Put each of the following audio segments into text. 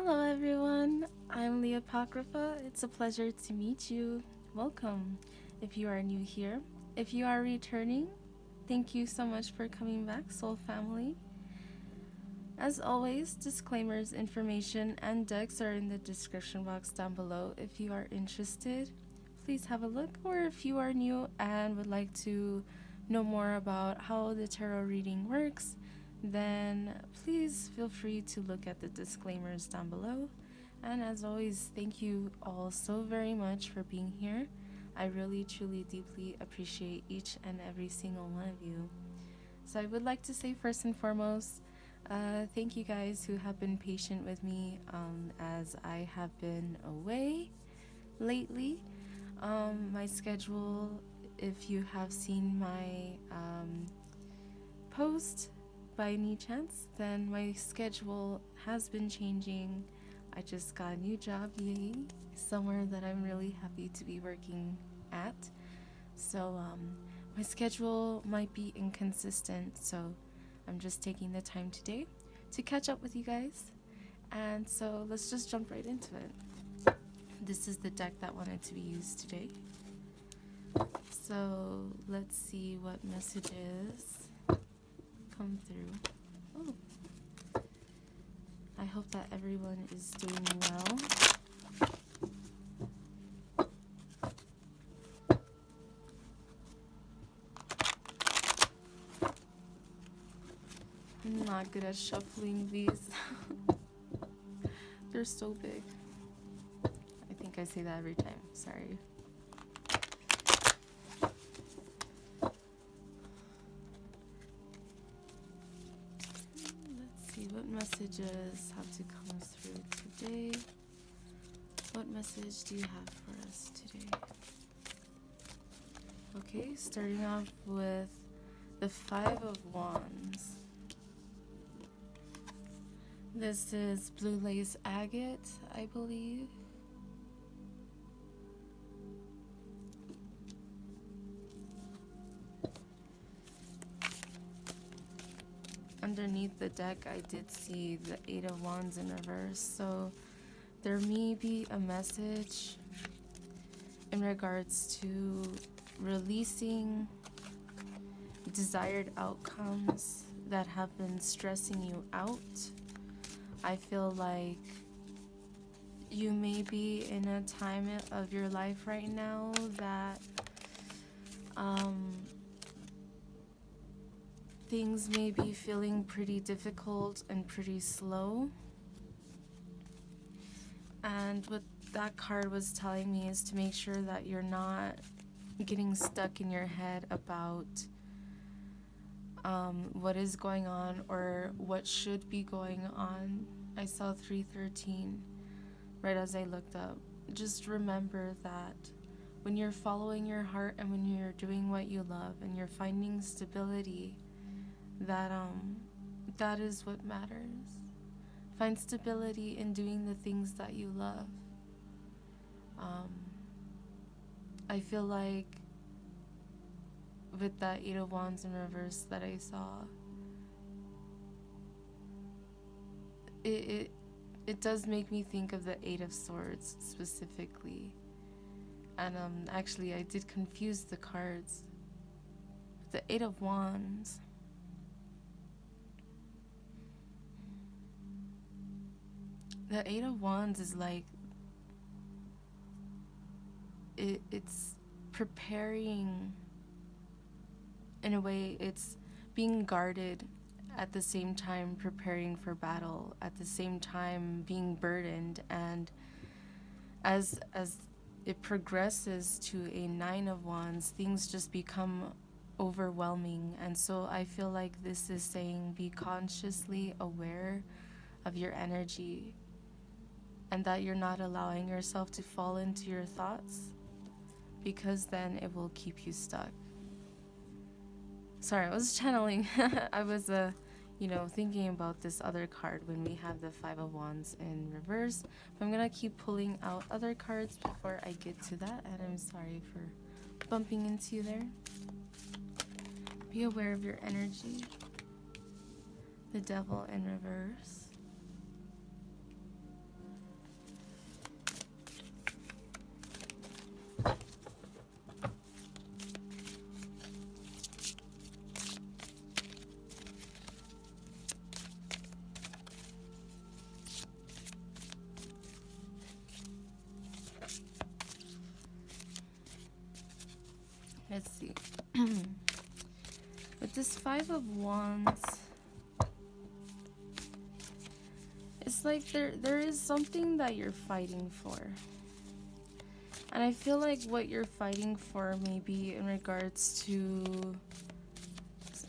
Hello everyone, I'm the Apocrypha. It's a pleasure to meet you. Welcome if you are new here. If you are returning, thank you so much for coming back, Soul Family. As always, disclaimers, information, and decks are in the description box down below. If you are interested, please have a look, or if you are new and would like to know more about how the tarot reading works, then please feel free to look at the disclaimers down below. And as always, thank you all so very much for being here. I really, truly, deeply appreciate each and every single one of you. So I would like to say first and foremost, thank you guys who have been patient with me as I have been away lately. My schedule, if you have seen my post by any chance, then my schedule has been changing. I just got a new job, yay, somewhere that I'm really happy to be working at. So my schedule might be inconsistent, so I'm just taking the time today to catch up with you guys. And so let's just jump right into it. This is the deck that wanted to be used today. So let's see what messages come through. Oh, I hope that everyone is doing well. I'm not good at shuffling these. They're so big. I think I say that every time. Sorry. Let's see what messages have to come through today. What message do you have for us today? Okay, starting off with the Five of Wands. This is blue lace agate, I believe. Underneath the deck, I did see the Eight of Wands in reverse, so there may be a message in regards to releasing desired outcomes that have been stressing you out. I feel like you may be in a time of your life right now that things may be feeling pretty difficult and pretty slow. And what that card was telling me is to make sure that you're not getting stuck in your head about what is going on or what should be going on. I saw 313 right as I looked up. Just remember that when you're following your heart and when you're doing what you love and you're finding stability, that is what matters. Find stability in doing the things that you love. I feel like with that Eight of Wands in reverse that I saw, it does make me think of the Eight of Swords specifically. And actually I did confuse the cards. The Eight of Wands, the Eight of Wands is like it's preparing. In a way, it's being guarded, at the same time preparing for battle, at the same time being burdened. And as it progresses to a Nine of Wands, things just become overwhelming. And so I feel like this is saying be consciously aware of your energy and that you're not allowing yourself to fall into your thoughts, because then it will keep you stuck. Sorry, I was channeling. I was thinking about this other card when we have the Five of Wands in reverse. But I'm gonna keep pulling out other cards before I get to that, and I'm sorry for bumping into you there. Be aware of your energy. The Devil in reverse. Let's see. With this Five of Wands, it's like there is something that you're fighting for. And I feel like what you're fighting for may be in regards to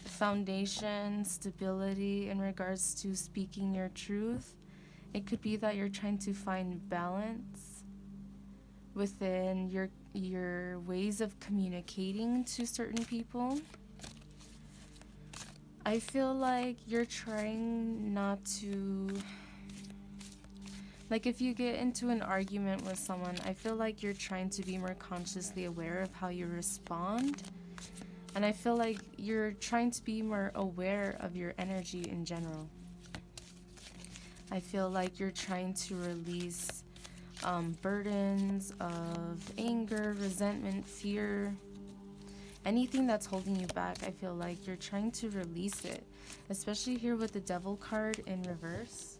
foundation, stability, in regards to speaking your truth. It could be that you're trying to find balance within your ways of communicating to certain people. I feel like you're trying not to, like if you get into an argument with someone, I feel like you're trying to be more consciously aware of how you respond. And I feel like you're trying to be more aware of your energy in general. I feel like you're trying to release burdens of anger, resentment, fear, anything that's holding you back. I feel like you're trying to release it, especially here with the Devil card in reverse.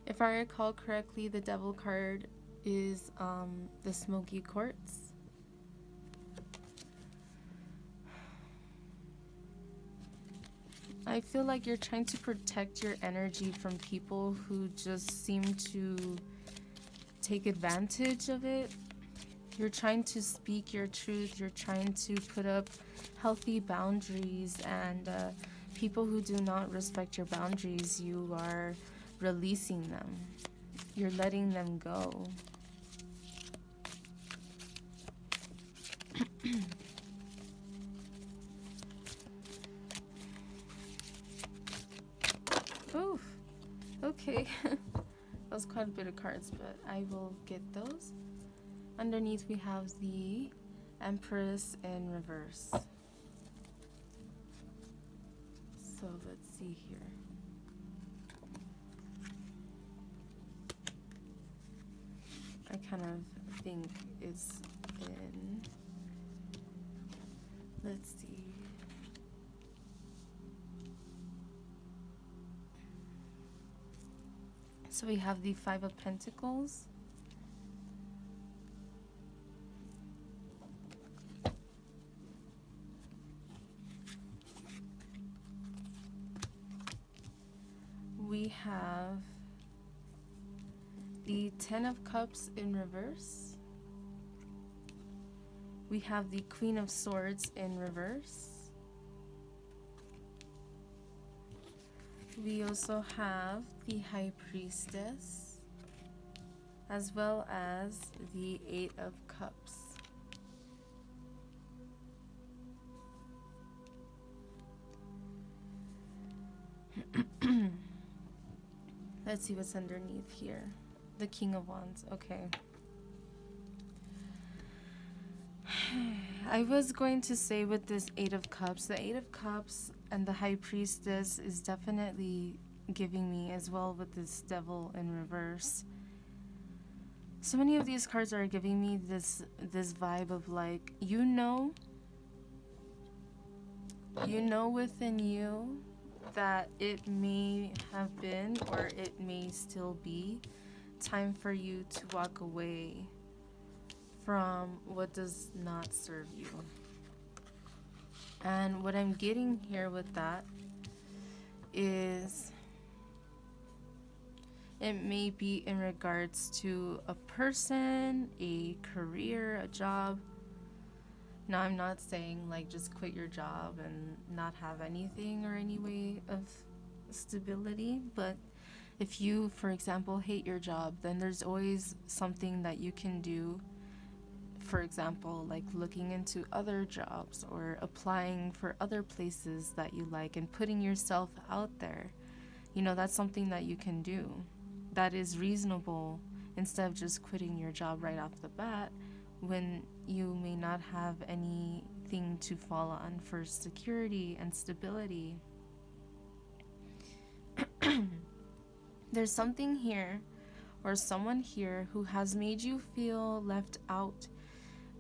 If I recall correctly, the Devil card is the smoky quartz. I feel like you're trying to protect your energy from people who just seem to take advantage of it. You're trying to speak your truth. You're trying to put up healthy boundaries, and people who do not respect your boundaries, you are releasing them. You're letting them go. Oof. Okay. That was quite a bit of cards, but I will get those. Underneath we have the Empress in reverse. So let's see here. I kind of think it's in, let's see. So we have the Five of Pentacles. We have the Ten of Cups in reverse. We have the Queen of Swords in reverse. We also have the High Priestess, as well as the Eight of Cups. Let's see what's underneath here. The King of Wands. Okay. I was going to say with this Eight of Cups, the Eight of Cups and the High Priestess is definitely giving me, as well with this Devil in reverse. So many of these cards are giving me this vibe of like, you know within you that it may have been, or it may still be, time for you to walk away from what does not serve you. And what I'm getting here with that is it may be in regards to a person, a career, a job. Now, I'm not saying like just quit your job and not have anything or any way of stability, but if you, for example, hate your job, then there's always something that you can do. For example, like looking into other jobs or applying for other places that you like and putting yourself out there. You know, that's something that you can do that is reasonable, instead of just quitting your job right off the bat when you may not have anything to fall on for security and stability. There's something here or someone here who has made you feel left out.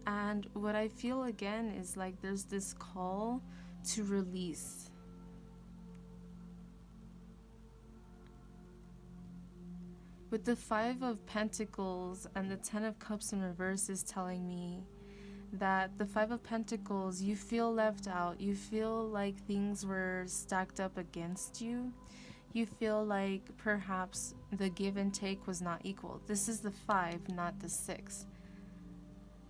And what I feel again is like there's this call to release. With the Five of Pentacles and the Ten of Cups in reverse is telling me that the Five of Pentacles, you feel left out. You feel like things were stacked up against you. You feel like perhaps the give and take was not equal. This is the 5, not the 6.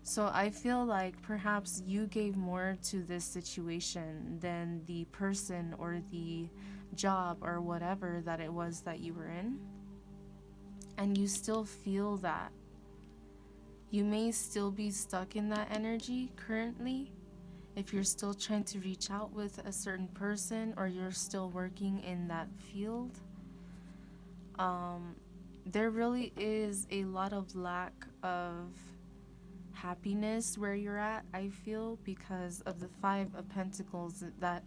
So I feel like perhaps you gave more to this situation than the person or the job or whatever that it was that you were in. And you still feel that. You may still be stuck in that energy currently if you're still trying to reach out with a certain person or you're still working in that field. There really is a lot of lack of happiness where you're at, I feel, because of the Five of Pentacles, that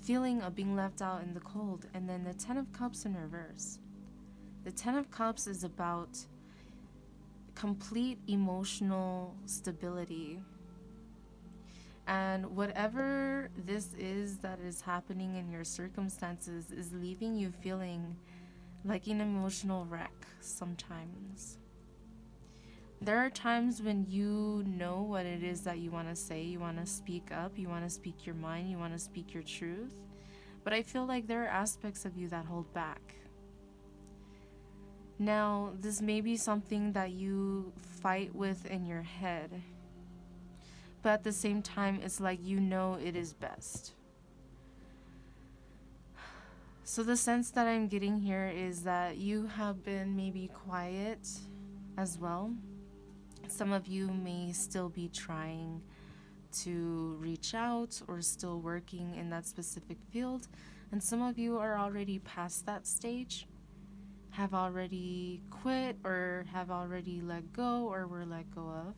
feeling of being left out in the cold. And then the Ten of Cups in reverse. The Ten of Cups is about complete emotional stability. And whatever this is that is happening in your circumstances is leaving you feeling like an emotional wreck sometimes. There are times when you know what it is that you want to say, you want to speak up, you want to speak your mind, you want to speak your truth. But I feel like there are aspects of you that hold back. Now, this may be something that you fight with in your head, but at the same time, it's like you know it is best. So the sense that I'm getting here is that you have been maybe quiet as well. Some of you may still be trying to reach out or still working in that specific field, and some of you are already past that stage, have already quit or have already let go or were let go of.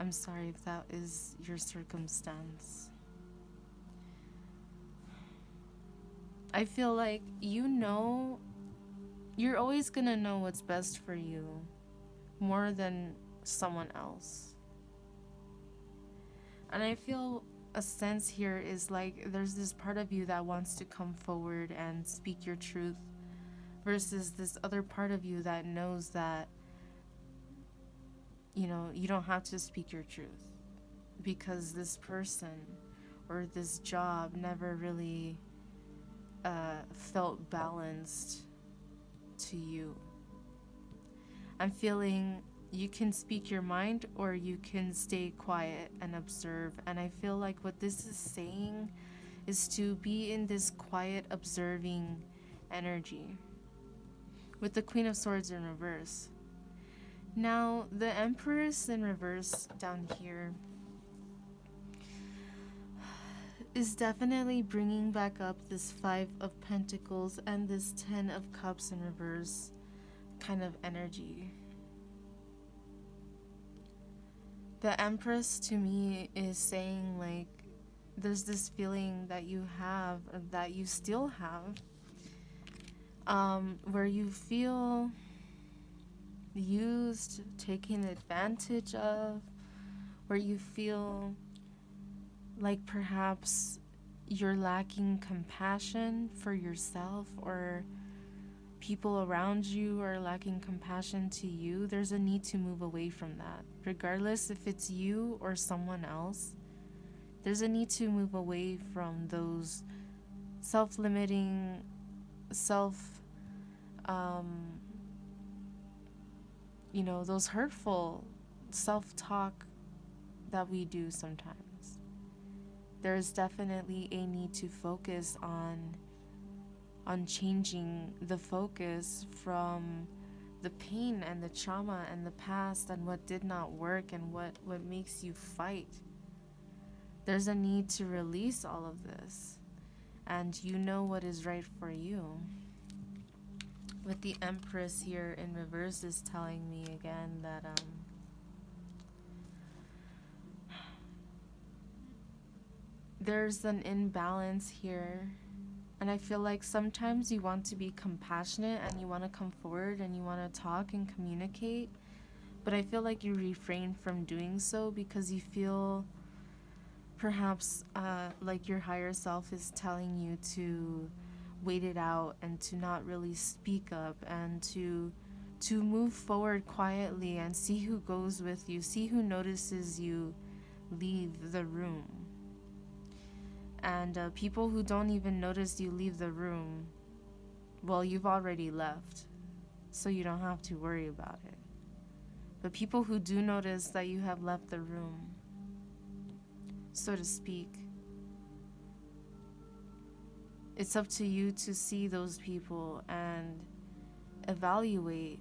I'm sorry if that is your circumstance. I feel like you know, you're always gonna know what's best for you more than someone else. And I feel a sense here is like there's this part of you that wants to come forward and speak your truth, versus this other part of you that knows that, you know, you don't have to speak your truth because this person or this job never really felt balanced to you. I'm feeling you can speak your mind or you can stay quiet and observe. And I feel like what this is saying is to be in this quiet observing energy with the Queen of Swords in reverse. Now, the Empress in reverse down here is definitely bringing back up this Five of Pentacles and this Ten of Cups in reverse kind of energy. The Empress to me is saying like there's this feeling that you have, that you still have, where you feel used, taken advantage of, where you feel like perhaps you're lacking compassion for yourself or people around you are lacking compassion to you. There's a need to move away from that. Regardless if it's you or someone else, there's a need to move away from those self-limiting, those hurtful self-talk that we do sometimes. There's definitely a need to focus on changing the focus from the pain and the trauma and the past and what did not work and what makes you fight. There's a need to release all of this, and you know what is right for you. With the Empress here in reverse is telling me again that there's an imbalance here. And I feel like sometimes you want to be compassionate and you want to come forward and you want to talk and communicate. But I feel like you refrain from doing so because you feel perhaps like your higher self is telling you to wait it out and to not really speak up, and to move forward quietly and see who goes with you, see who notices you leave the room. And people who don't even notice you leave the room, well, you've already left, so you don't have to worry about it. But people who do notice that you have left the room, so to speak, it's up to you to see those people and evaluate,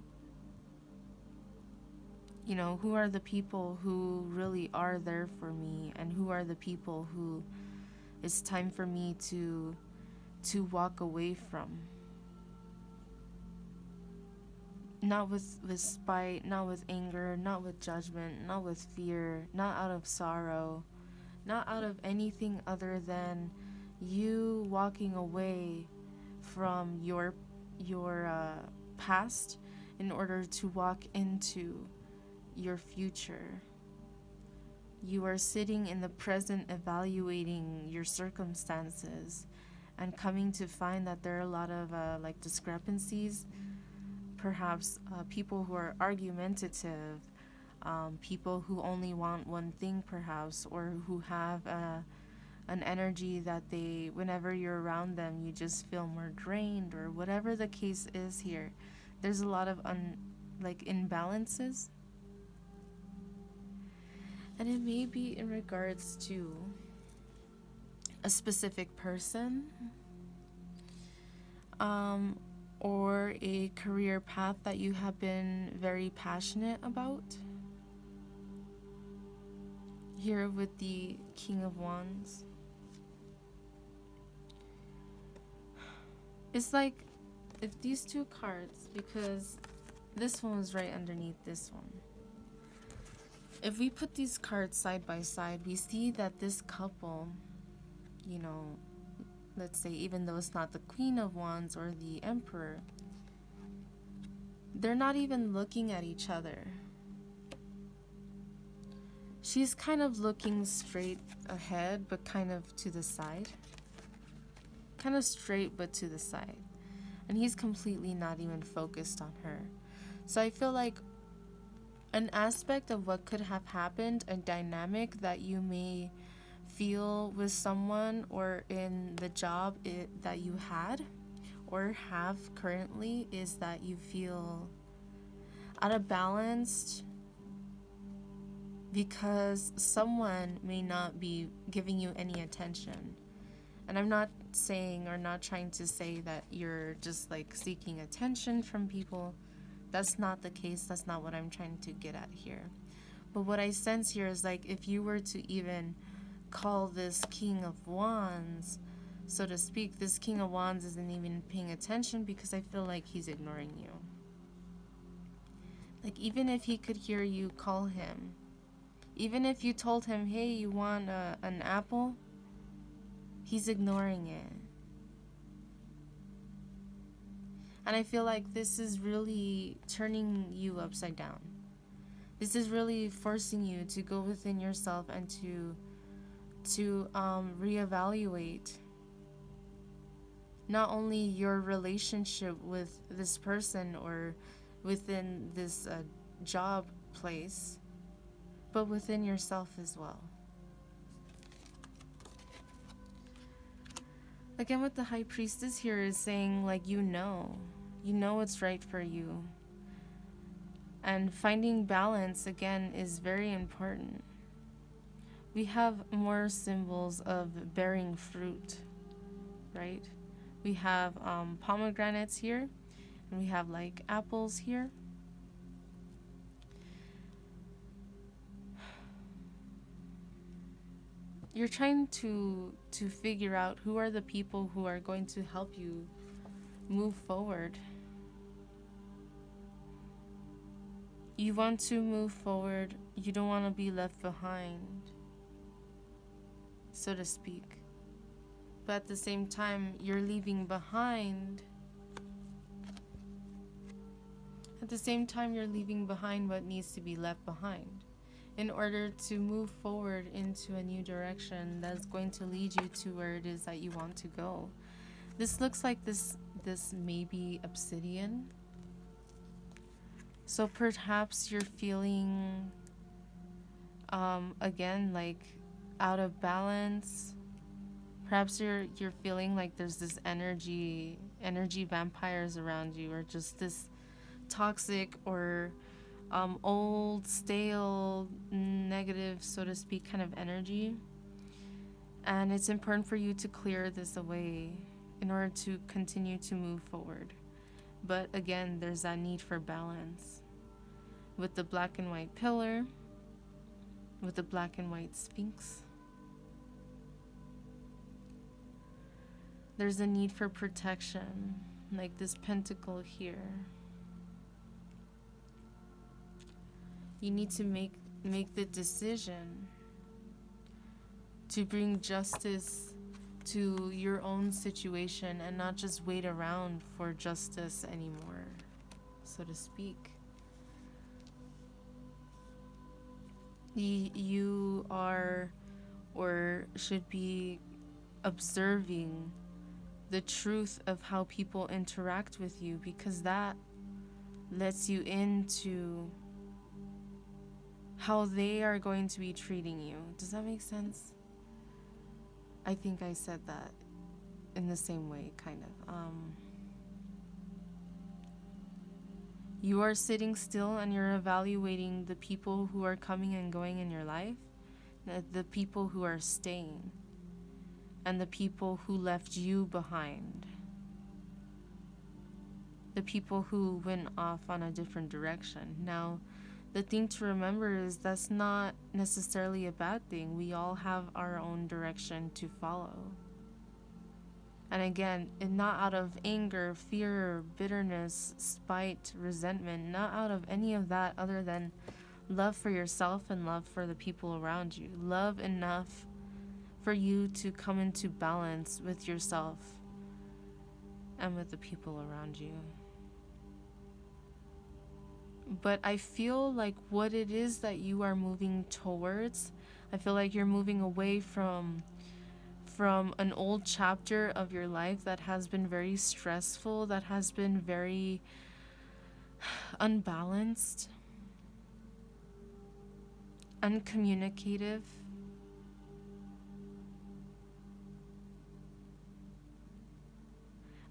you know, who are the people who really are there for me, and who are the people who it's time for me to walk away from. Not with spite, not with anger, not with judgment, not with fear, not out of sorrow, not out of anything other than you walking away from your past in order to walk into your future. You are sitting in the present evaluating your circumstances and coming to find that there are a lot of discrepancies, perhaps people who are argumentative, people who only want one thing perhaps, or who have an energy that they, whenever you're around them, you just feel more drained, or whatever the case is here. There's a lot of imbalances. And it may be in regards to a specific person, or a career path that you have been very passionate about. Here with the King of Wands. It's like if these two cards, because this one was right underneath this one. If we put these cards side by side, we see that this couple, you know, let's say even though it's not the Queen of Wands or the Emperor, they're not even looking at each other. She's kind of looking straight ahead, but kind of to the side. Kind of straight, but to the side. And he's completely not even focused on her. So I feel like an aspect of what could have happened, a dynamic that you may feel with someone or in the job that you had or have currently, is that you feel out of balance because someone may not be giving you any attention. And I'm not saying or not trying to say that you're just like seeking attention from people. That's not the case. That's not what I'm trying to get at here. But what I sense here is like if you were to even call this King of Wands, so to speak, this King of Wands isn't even paying attention because I feel like he's ignoring you. Like even if he could hear you call him, even if you told him, hey, you want an apple, he's ignoring it. And I feel like this is really turning you upside down. This is really forcing you to go within yourself and to reevaluate not only your relationship with this person or within this job place, but within yourself as well. Again, with the High Priestess here is saying, like, you know what's right for you. And finding balance, again, is very important. We have more symbols of bearing fruit, right? We have pomegranates here, and we have, like, apples here. You're trying to figure out who are the people who are going to help you move forward. You want to move forward. You don't want to be left behind, so to speak. But at the same time, you're leaving behind. At the same time, you're leaving behind what needs to be left behind in order to move forward into a new direction that's going to lead you to where it is that you want to go. This looks like this may be obsidian. So perhaps you're feeling again like out of balance. Perhaps you're feeling like there's this energy vampires around you, or just this toxic or old, stale, negative, so to speak, kind of energy. And it's important for you to clear this away in order to continue to move forward. But again, there's that need for balance. With the black and white pillar, with the black and white sphinx, there's a need for protection, like this pentacle here. You need to make the decision to bring justice to your own situation and not just wait around for justice anymore, so to speak. You are or should be observing the truth of how people interact with you, because that lets you into how they are going to be treating you. Does that make sense? I think I said that in the same way, kind of. You are sitting still and you're evaluating the people who are coming and going in your life, the people who are staying, and the people who left you behind, the people who went off on a different direction. Now, the thing to remember is that's not necessarily a bad thing. We all have our own direction to follow. And again, not out of anger, fear, bitterness, spite, resentment, not out of any of that other than love for yourself and love for the people around you. Love enough for you to come into balance with yourself and with the people around you. But I feel like what it is that you are moving towards, I feel like you're moving away from an old chapter of your life that has been very stressful, that has been very unbalanced, uncommunicative.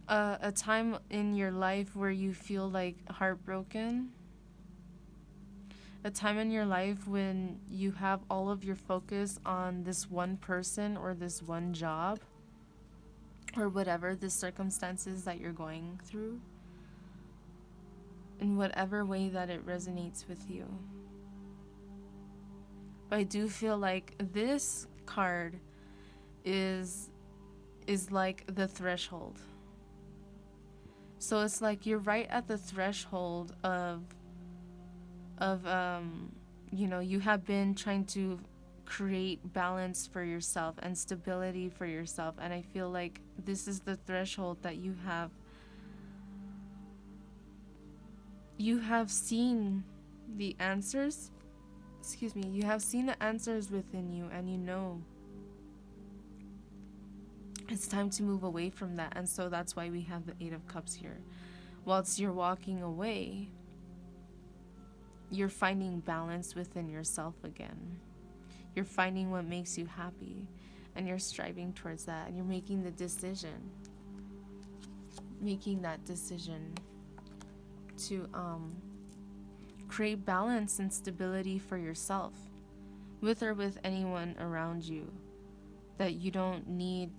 A time in your life where you feel like heartbroken. A time in your life when you have all of your focus on this one person or this one job or whatever the circumstances that you're going through, in whatever way that it resonates with you. But I do feel like this card is like the threshold. So it's like you're right at the threshold of you have been trying to create balance for yourself and stability for yourself, and I feel like this is the threshold that you have seen the answers. You have seen the answers within you, and you know it's time to move away from that. And so that's why we have the Eight of Cups here. Whilst you're walking away, you're finding balance within yourself again. You're finding what makes you happy, and you're striving towards that, and you're making that decision to create balance and stability for yourself, with or with anyone around you, that you don't need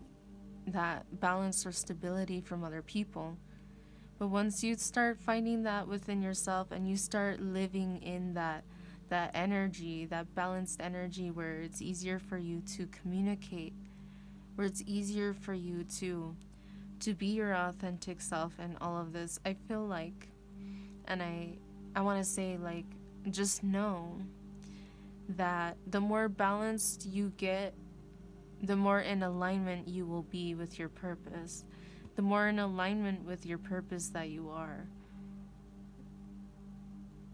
that balance or stability from other people. But once you start finding that within yourself and you start living in that energy, that balanced energy, where it's easier for you to communicate, where it's easier for you to be your authentic self and all of this, I feel like, and I want to say, like, just know that the more balanced you get, the more in alignment you will be with your purpose. The more in alignment with your purpose that you are,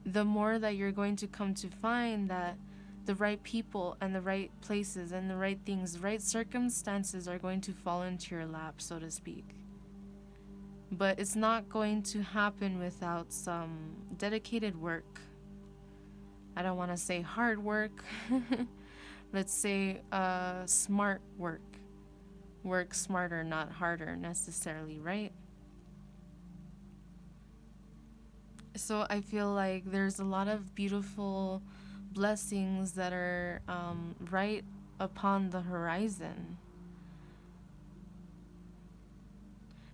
the more that you're going to come to find that the right people and the right places and the right things, the right circumstances are going to fall into your lap, so to speak. But it's not going to happen without some dedicated work. I don't want to say hard work. Let's say smart work. Work smarter, not harder necessarily, right? So I feel like there's a lot of beautiful blessings that are right upon the horizon.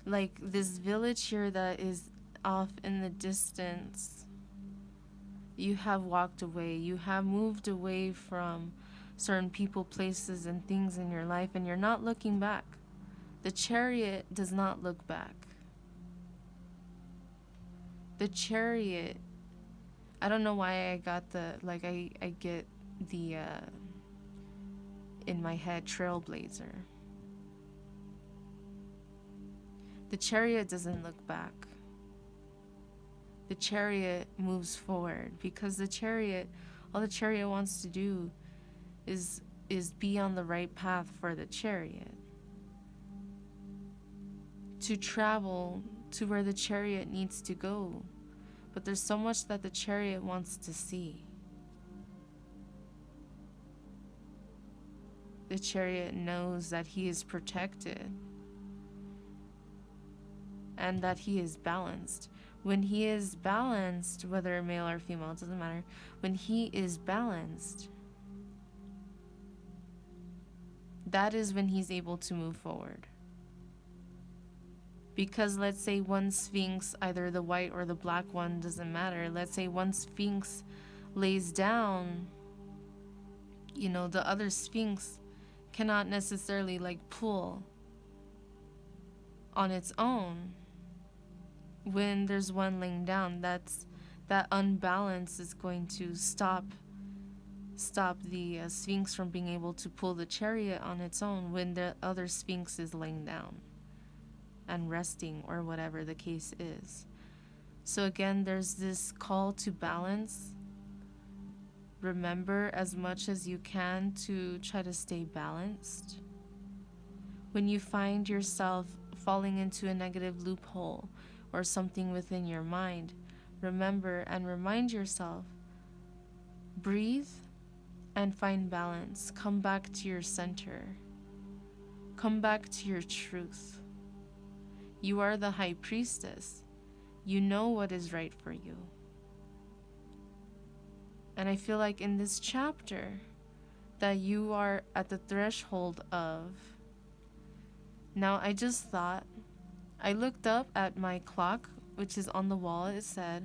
Like this village here that is off in the distance. You have walked away. You have moved away from certain people, places, and things in your life, and you're not looking back. The Chariot does not look back. The Chariot, I don't know why I got I get the, in my head, Trailblazer. The Chariot doesn't look back. The Chariot moves forward, because the Chariot, all the Chariot wants to do is be on the right path for the Chariot. To travel to where the Chariot needs to go. But there's so much that the Chariot wants to see. The Chariot knows that he is protected and that he is balanced. When he is balanced, whether male or female, it doesn't matter. When he is balanced, that is when he's able to move forward. Because let's say one Sphinx, either the white or the black one, doesn't matter. Let's say one Sphinx lays down, the other Sphinx cannot necessarily pull on its own. When there's one laying down, that unbalance is going to stop the Sphinx from being able to pull the Chariot on its own when the other Sphinx is laying down and resting, or whatever the case is. So again, there's this call to balance. Remember as much as you can to try to stay balanced. When you find yourself falling into a negative loophole or something within your mind, remember and remind yourself, breathe and find balance. Come back to your center. Come back to your truth. You are the High Priestess. You know what is right for you. And I feel like in this chapter that you are at the threshold of... Now, I just thought, I looked up at my clock, which is on the wall. It said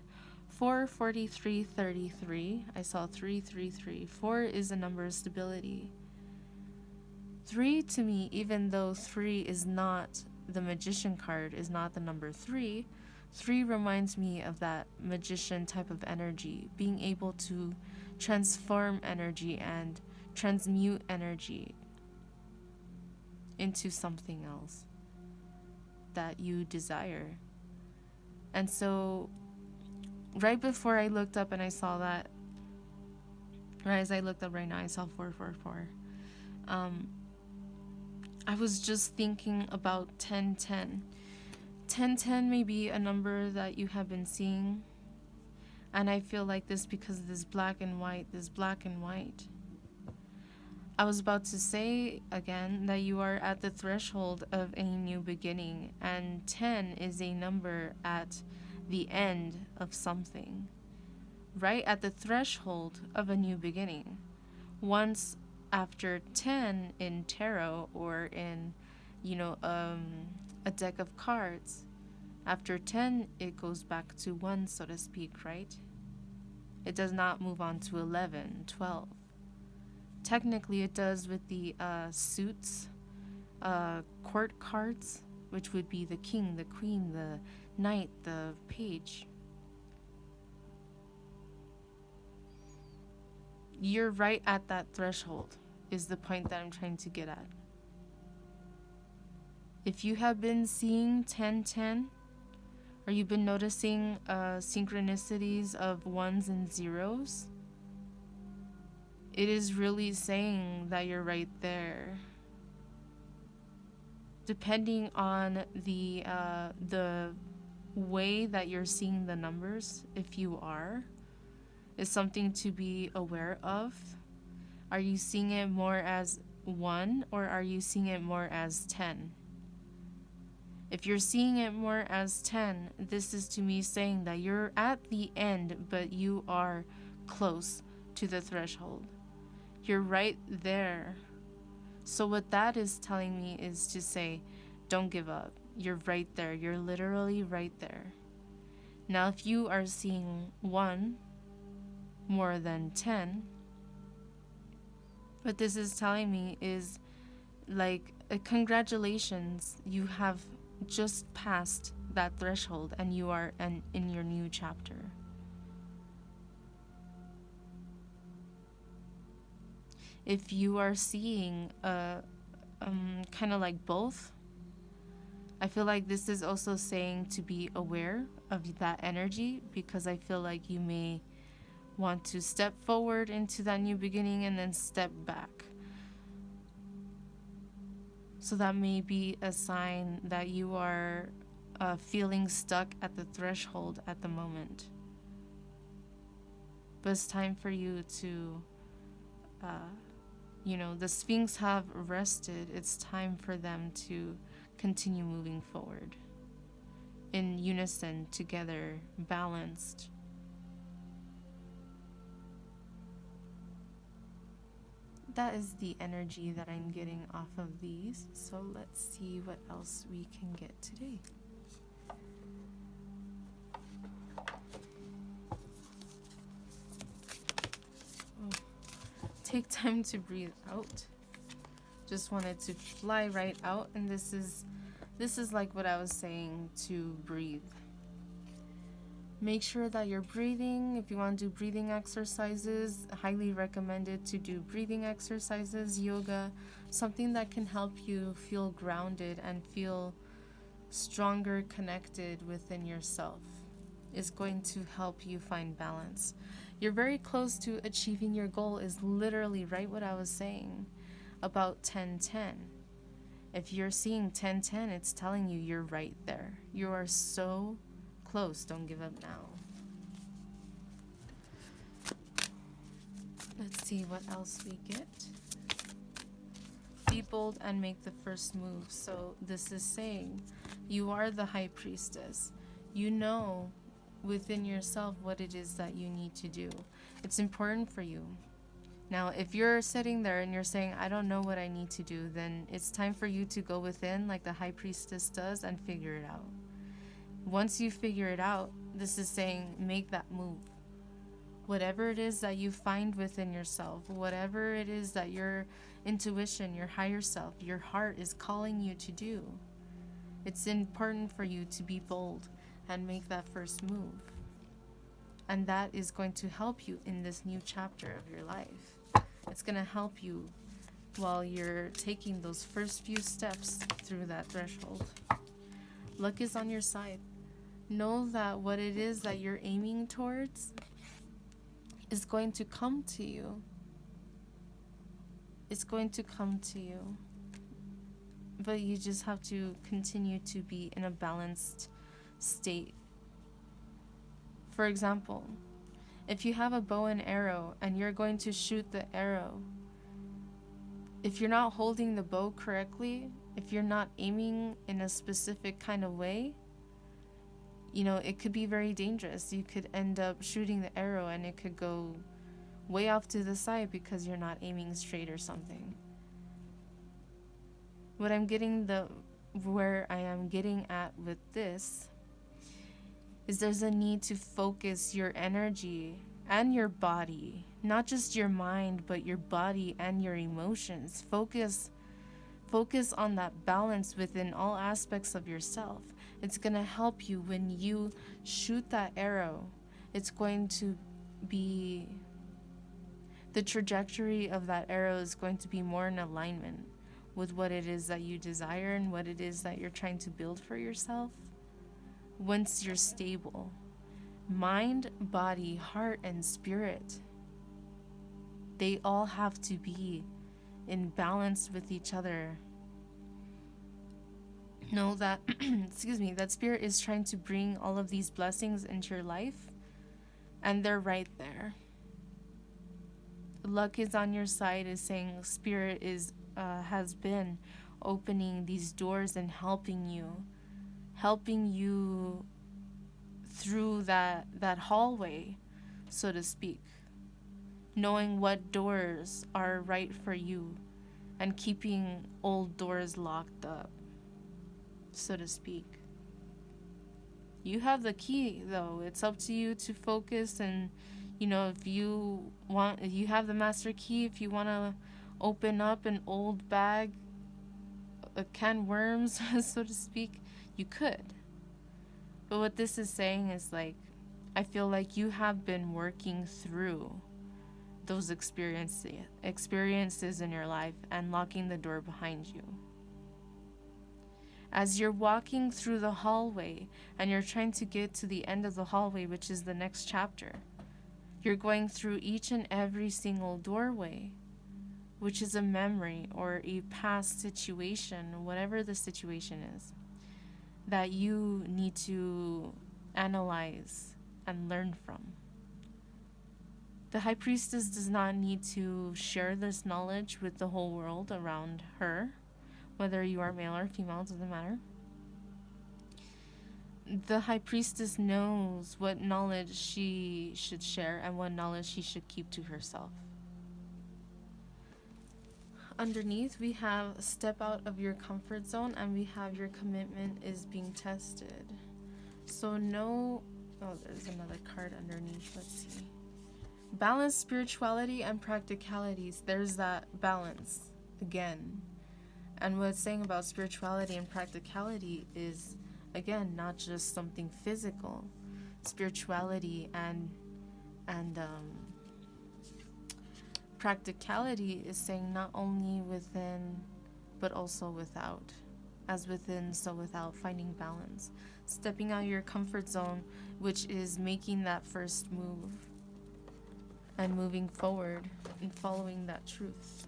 4:43:33. I saw 333. 4 is a number of stability. 3 to me, even though 3 is not the magician card, is not the number 3, 3 reminds me of that magician type of energy, being able to transform energy and transmute energy into something else that you desire. And so right before I looked up and I saw that, or as I looked up right now, I saw 444. I was just thinking about 1010. 1010 may be a number that you have been seeing, and I feel like this because of this black and white. I was about to say again that you are at the threshold of a new beginning, and 10 is a number at the end of something, right at the threshold of a new beginning. Once after 10 in tarot or in, a deck of cards, after 10 it goes back to 1, so to speak, right? It does not move on to 11, 12. Technically it does with the suits, court cards, which would be the king, the queen, the knight, the page. You're right at that threshold, is the point that I'm trying to get at. If you have been seeing 1010, or you've been noticing synchronicities of 1s and 0s, it is really saying that you're right there. depending on the way that you're seeing the numbers, if you are, is something to be aware of. Are you seeing it more as 1 or are you seeing it more as 10? If you're seeing it more as 10, this is to me saying that you're at the end, but you are close to the threshold. You're right there. So what that is telling me is to say, don't give up. You're right there. You're literally right there. Now, if you are seeing 1 more than 10, what this is telling me is like, congratulations, you have just passed that threshold and you are in your new chapter. If you are seeing kind of like both, I feel like this is also saying to be aware of that energy, because I feel like you may want to step forward into that new beginning and then step back. So that may be a sign that you are feeling stuck at the threshold at the moment. But it's time for you to, the Sphinx have rested. It's time for them to continue moving forward in unison, together, balanced. That is the energy that I'm getting off of these. So let's see what else we can get today. Take time to breathe out. Just wanted to fly right out, and this is like what I was saying, to breathe. Make sure that you're breathing. If you want to do breathing exercises, highly recommended to do breathing exercises, yoga, something that can help you feel grounded and feel stronger, connected within yourself. Is going to help you find balance. You're very close to achieving your goal, is literally right what I was saying about 10-10. If you're seeing 10-10, it's telling you you're right there. You are so close. Don't give up now. Let's see what else we get. Be bold and make the first move. So this is saying you are the high priestess. You know within yourself what it is that you need to do. It's important for you. Now, if you're sitting there and you're saying, I don't know what I need to do, then it's time for you to go within like the high priestess does and figure it out. Once you figure it out, this is saying make that move. Whatever it is that you find within yourself, whatever it is that your intuition, your higher self, your heart is calling you to do, it's important for you to be bold and make that first move. And that is going to help you in this new chapter of your life. It's going to help you while you're taking those first few steps through that threshold. Luck is on your side. Know that what it is that you're aiming towards is going to come to you. It's going to come to you. But you just have to continue to be in a balanced state. For example, if you have a bow and arrow and you're going to shoot the arrow, if you're not holding the bow correctly, if you're not aiming in a specific kind of way, it could be very dangerous. You could end up shooting the arrow and it could go way off to the side because you're not aiming straight or something. Where I am getting at with this is there's a need to focus your energy and your body, not just your mind, but your body and your emotions. Focus on that balance within all aspects of yourself. It's going to help you when you shoot that arrow. It's going to be, the trajectory of that arrow is going to be more in alignment with what it is that you desire and what it is that you're trying to build for yourself. Once you're stable, mind, body, heart, and spirit, they all have to be in balance with each other. Know that, excuse me, that Spirit is trying to bring all of these blessings into your life, and they're right there. Luck is on your side, is saying Spirit is has been opening these doors and helping you through that hallway, so to speak, knowing what doors are right for you and keeping old doors locked up, so to speak. You have the key, though. It's up to you to focus, and if you have the master key. If you want to open up an old bag, a can worms, so to speak, you could. But what this is saying is, like, I feel like you have been working through those experiences in your life and locking the door behind you. As you're walking through the hallway and you're trying to get to the end of the hallway, which is the next chapter, you're going through each and every single doorway, which is a memory or a past situation, whatever the situation is, that you need to analyze and learn from. The High Priestess does not need to share this knowledge with the whole world around her, whether you are male or female, doesn't matter. The High Priestess knows what knowledge she should share and what knowledge she should keep to herself. Underneath, we have step out of your comfort zone, and we have your commitment is being tested. So there's another card underneath. Let's see. Balance spirituality and practicalities. There's that balance again. And what it's saying about spirituality and practicality is, again, not just something physical. Spirituality and practicality is saying not only within, but also without. As within, so without, finding balance. Stepping out of your comfort zone, which is making that first move and moving forward and following that truth.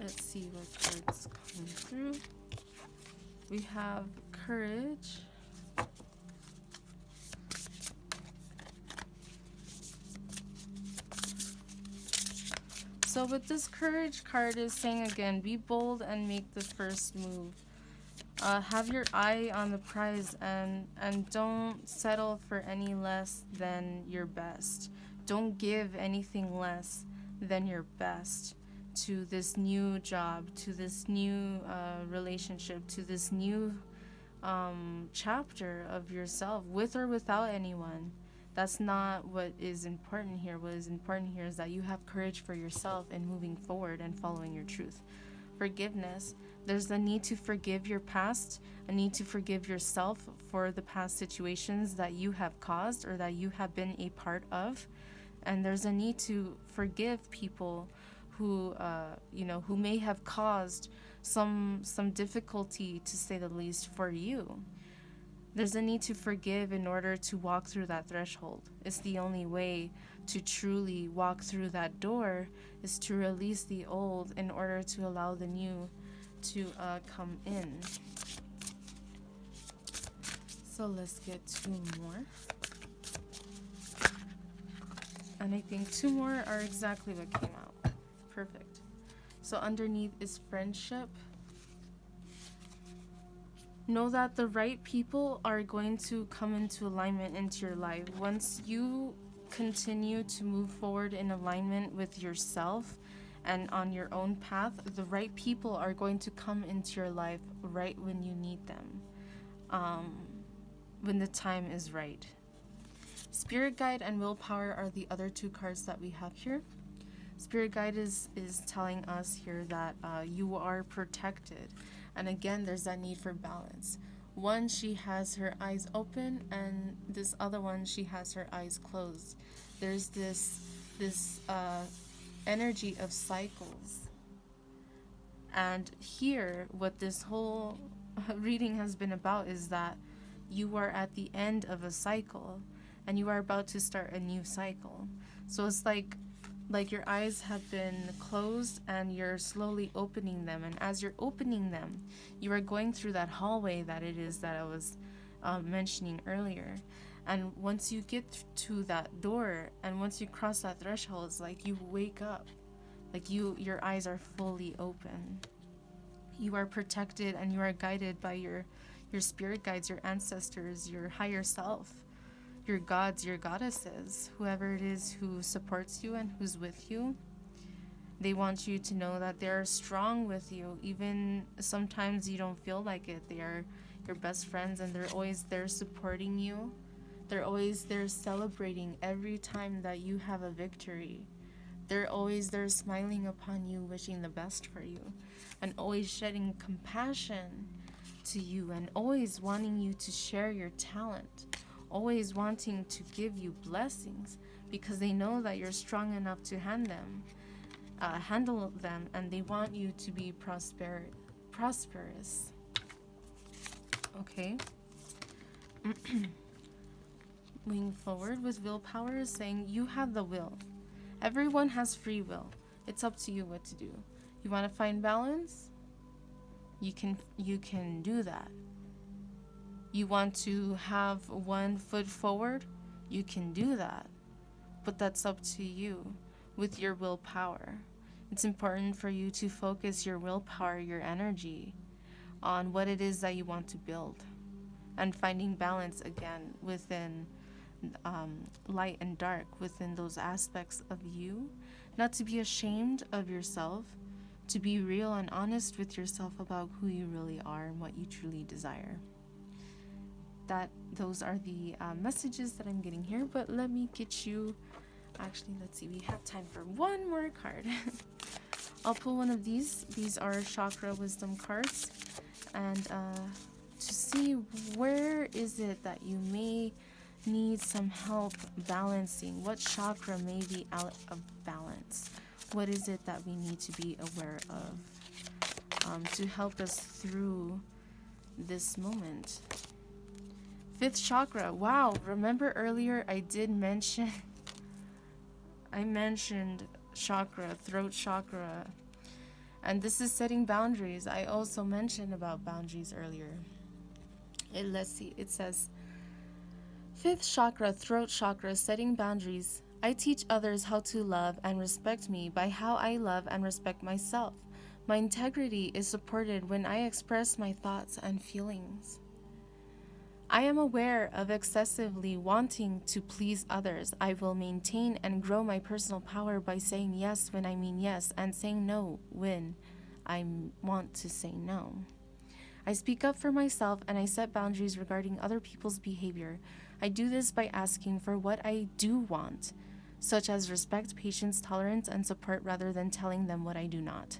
Let's see what cards come through. We have courage. So with this courage card is saying, again, be bold and make the first move. Have your eye on the prize and don't settle for any less than your best. Don't give anything less than your best to this new job, to this new relationship, to this new chapter of yourself, with or without anyone. That's not what is important here. What is important here is that you have courage for yourself in moving forward and following your truth. Forgiveness. There's a need to forgive your past, a need to forgive yourself for the past situations that you have caused or that you have been a part of. And there's a need to forgive people who may have caused some difficulty, to say the least, for you. There's a need to forgive in order to walk through that threshold. It's the only way to truly walk through that door, is to release the old in order to allow the new to come in. So let's get two more. And I think two more are exactly what came out. Perfect. So underneath is friendship. Know that the right people are going to come into alignment into your life. Once you continue to move forward in alignment with yourself and on your own path, the right people are going to come into your life right when you need them, when the time is right. Spirit Guide and Willpower are the other two cards that we have here. Spirit Guide is telling us here that you are protected. And again, there's that need for balance. One, she has her eyes open, and this other one, she has her eyes closed. There's this energy of cycles And here, what this whole reading has been about is that you are at the end of a cycle and you are about to start a new cycle. So it's like your eyes have been closed and you're slowly opening them, and as you're opening them, you are going through that hallway that it is that I was mentioning earlier. And once you get to that door and once you cross that threshold, it's like you wake up, like your eyes are fully open. You are protected and you are guided by your spirit guides, your ancestors, your higher self, your gods, your goddesses, whoever it is who supports you and who's with you. They want you to know that they're strong with you, even sometimes you don't feel like it. They are your best friends and they're always there supporting you. They're always there celebrating every time that you have a victory. They're always there smiling upon you, wishing the best for you, and always shedding compassion to you, and always wanting you to share your talent, always wanting to give you blessings, because they know that you're strong enough to handle them, and they want you to be prosperous. Okay. Moving forward with willpower is saying you have the will. Everyone has free will. It's up to you what to do. You want to find balance? You can do that. You want to have one foot forward? You can do that. But that's up to you with your willpower. It's important for you to focus your willpower, your energy, on what it is that you want to build, and finding balance again within light and dark, within those aspects of you. Not to be ashamed of yourself, to be real and honest with yourself about who you really are and what you truly desire. Those are the messages that I'm getting here. But let me get you, actually, let's see, we have time for one more card. I'll pull one of these. These are Chakra Wisdom cards, and to see where is it that you may need some help balancing. What chakra may be out of balance? What is it that we need to be aware of to help us through this moment? Fifth chakra. Wow, remember earlier I mentioned chakra, throat chakra, and this is setting boundaries. I also mentioned about boundaries earlier. Let's see, it says, fifth chakra, throat chakra, setting boundaries. I teach others how to love and respect me by how I love and respect myself. My integrity is supported when I express my thoughts and feelings. I am aware of excessively wanting to please others. I will maintain and grow my personal power by saying yes when I mean yes and saying no when I want to say no. I speak up for myself and I set boundaries regarding other people's behavior. I do this by asking for what I do want, such as respect, patience, tolerance, and support, rather than telling them what I do not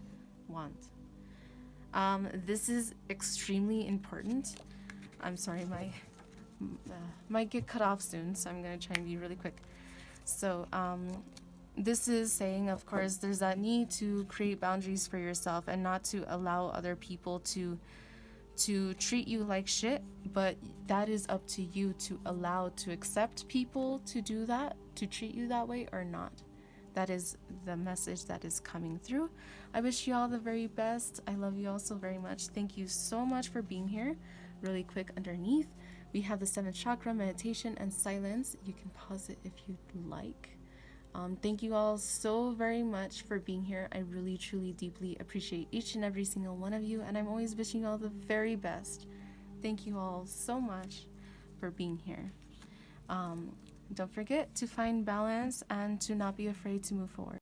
want. This is extremely important. I'm sorry, might get cut off soon, so I'm going to try and be really quick. So this is saying, of course, there's that need to create boundaries for yourself and not to allow other people to treat you like shit, but that is up to you to accept people to do that, to treat you that way or not. That is the message that is coming through. I wish you all the very best. I love you all so very much. Thank you so much for being here. Really quick, underneath, we have the 7th chakra, meditation and silence. You can pause it if you'd like. Thank you all so very much for being here. I really, truly, deeply appreciate each and every single one of you, and I'm always wishing you all the very best. Thank you all so much for being here. Don't forget to find balance and to not be afraid to move forward.